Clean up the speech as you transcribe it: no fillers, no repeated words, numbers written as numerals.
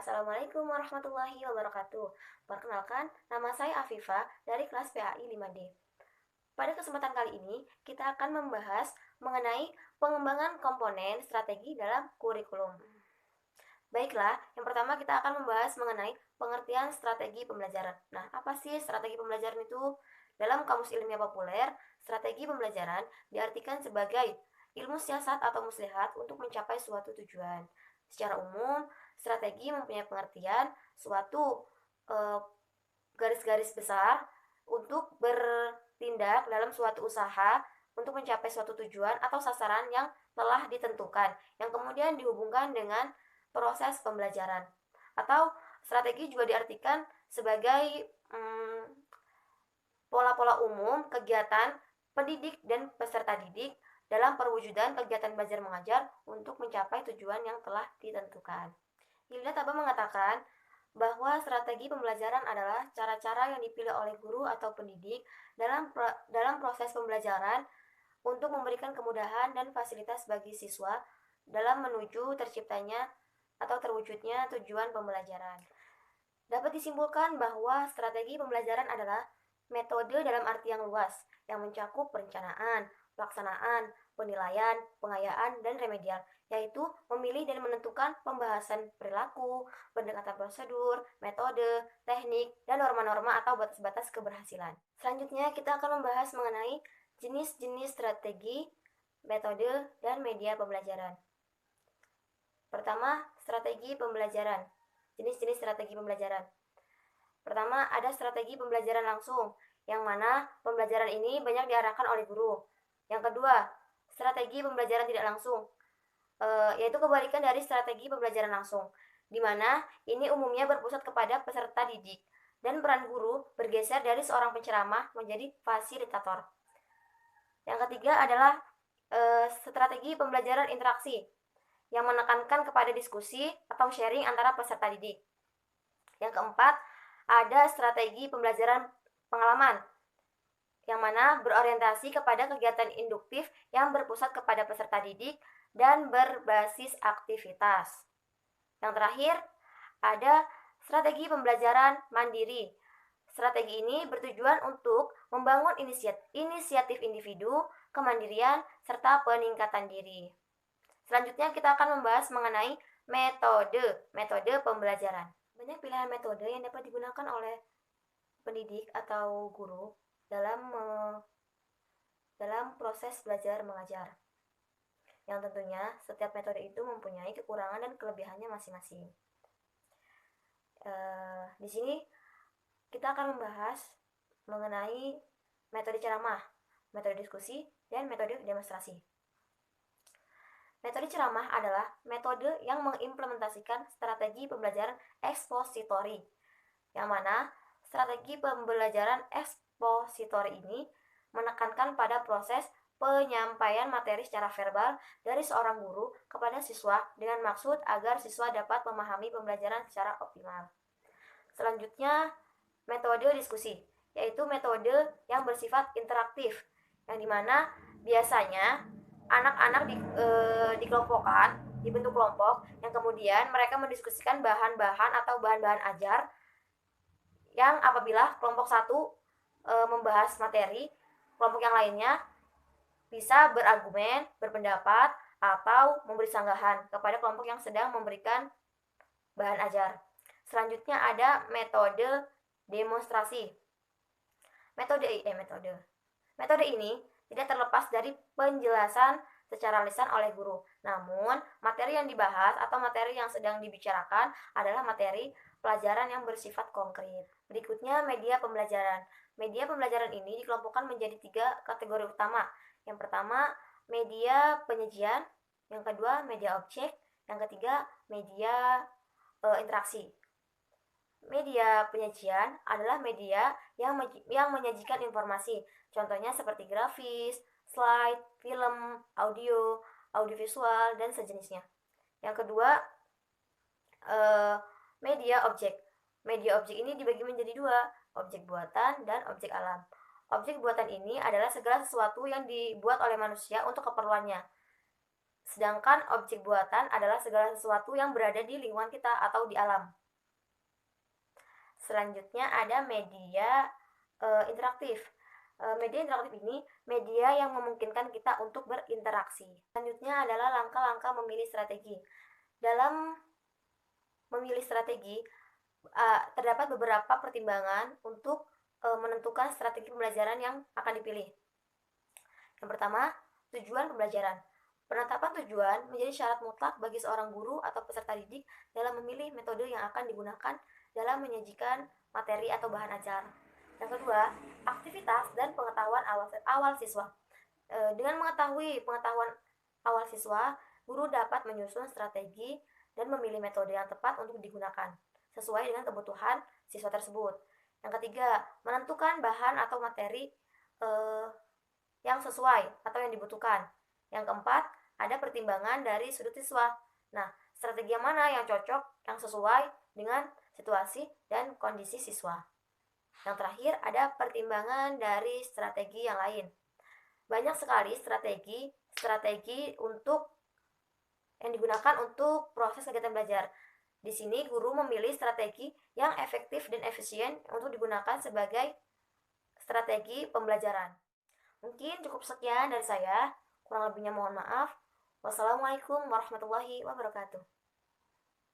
Assalamualaikum warahmatullahi wabarakatuh. Perkenalkan, nama saya Afifa dari kelas PAI 5D. Pada kesempatan kali ini, kita akan membahas mengenai pengembangan komponen strategi dalam kurikulum. Baiklah, yang pertama kita akan membahas mengenai pengertian strategi pembelajaran. Nah, apa sih strategi pembelajaran itu? Dalam kamus ilmiah populer, strategi pembelajaran diartikan sebagai ilmu siasat atau muslihat untuk mencapai suatu tujuan. Secara umum, strategi mempunyai pengertian suatu eh, garis-garis besar untuk bertindak dalam suatu usaha untuk mencapai suatu tujuan atau sasaran yang telah ditentukan, yang kemudian dihubungkan dengan proses pembelajaran. Atau strategi juga diartikan sebagai pola-pola umum kegiatan pendidik dan peserta didik dalam perwujudan kegiatan belajar mengajar untuk mencapai tujuan yang telah ditentukan. Hilda Taba mengatakan bahwa strategi pembelajaran adalah cara-cara yang dipilih oleh guru atau pendidik dalam proses pembelajaran untuk memberikan kemudahan dan fasilitas bagi siswa dalam menuju terciptanya atau terwujudnya tujuan pembelajaran. Dapat disimpulkan bahwa strategi pembelajaran adalah metode dalam arti yang luas yang mencakup perencanaan, pelaksanaan, penilaian, pengayaan, dan remedial, yaitu memilih dan menentukan pembahasan perilaku, pendekatan prosedur, metode, teknik, dan norma-norma atau batas-batas keberhasilan. Selanjutnya kita akan membahas mengenai jenis-jenis strategi, metode, dan media pembelajaran. Pertama, strategi pembelajaran. Jenis-jenis strategi pembelajaran. Pertama, ada strategi pembelajaran langsung, yang mana pembelajaran ini banyak diarahkan oleh guru. Yang kedua, strategi pembelajaran tidak langsung, yaitu kebalikan dari strategi pembelajaran langsung, di mana ini umumnya berpusat kepada peserta didik, dan peran guru bergeser dari seorang penceramah menjadi fasilitator. Yang ketiga adalah strategi pembelajaran interaksi, yang menekankan kepada diskusi atau sharing antara peserta didik. Yang keempat, ada strategi pembelajaran pengalaman, yang mana berorientasi kepada kegiatan induktif yang berpusat kepada peserta didik dan berbasis aktivitas. Yang terakhir, ada strategi pembelajaran mandiri. Strategi ini bertujuan untuk membangun inisiatif individu, kemandirian, serta peningkatan diri. Selanjutnya kita akan membahas mengenai metode pembelajaran. Banyak pilihan metode yang dapat digunakan oleh pendidik atau guru dalam proses belajar mengajar. Yang tentunya setiap metode itu mempunyai kekurangan dan kelebihannya masing-masing. Di sini kita akan membahas mengenai metode ceramah, metode diskusi, dan metode demonstrasi. Metode ceramah adalah metode yang mengimplementasikan strategi pembelajaran ekspositori, yang mana strategi pembelajaran ekspositori ini menekankan pada proses penyampaian materi secara verbal dari seorang guru kepada siswa dengan maksud agar siswa dapat memahami pembelajaran secara optimal. Selanjutnya, metode diskusi, yaitu metode yang bersifat interaktif, yang dimana biasanya anak-anak dikelompokkan, dibentuk kelompok, yang kemudian mereka mendiskusikan bahan-bahan atau bahan-bahan ajar, yang apabila kelompok satu membahas materi, kelompok yang lainnya bisa berargumen, berpendapat, atau memberi sanggahan kepada kelompok yang sedang memberikan bahan ajar. Selanjutnya ada metode demonstrasi. Metode ini tidak terlepas dari penjelasan secara lisan oleh guru. Namun, materi yang dibahas atau materi yang sedang dibicarakan adalah materi pelajaran yang bersifat konkret. Berikutnya, media pembelajaran. Media pembelajaran ini dikelompokkan menjadi 3 kategori utama. Yang pertama, media penyajian. Yang kedua, media objek. Yang ketiga, media interaksi. Media penyajian adalah media yang menyajikan informasi, contohnya seperti grafis, slide, film, audiovisual, dan sejenisnya. Yang kedua, media objek. Media objek ini dibagi menjadi 2, objek buatan dan objek alam. Objek buatan ini adalah segala sesuatu yang dibuat oleh manusia untuk keperluannya. Sedangkan objek buatan adalah segala sesuatu yang berada di lingkungan kita atau di alam. Selanjutnya ada media interaktif. Media interaktif ini media yang memungkinkan kita untuk berinteraksi. Selanjutnya adalah langkah-langkah memilih strategi. Dalam memilih strategi, terdapat beberapa pertimbangan untuk menentukan strategi pembelajaran yang akan dipilih. Yang pertama, tujuan pembelajaran. Penetapan tujuan menjadi syarat mutlak bagi seorang guru atau peserta didik dalam memilih metode yang akan digunakan dalam menyajikan materi atau bahan ajar. Yang kedua, aktivitas dan pengetahuan awal siswa. Dengan mengetahui pengetahuan awal siswa, guru dapat menyusun strategi dan memilih metode yang tepat untuk digunakan sesuai dengan kebutuhan siswa tersebut. Yang ketiga, menentukan bahan atau materi yang sesuai atau yang dibutuhkan. Yang keempat, ada pertimbangan dari sudut siswa. Nah, strategi yang mana yang cocok, yang sesuai dengan situasi dan kondisi siswa. Yang terakhir, ada pertimbangan dari strategi yang lain. Banyak sekali strategi untuk yang digunakan untuk proses kegiatan belajar. Di sini guru memilih strategi yang efektif dan efisien untuk digunakan sebagai strategi pembelajaran. Mungkin cukup sekian dari saya. Kurang lebihnya mohon maaf. Wassalamualaikum warahmatullahi wabarakatuh.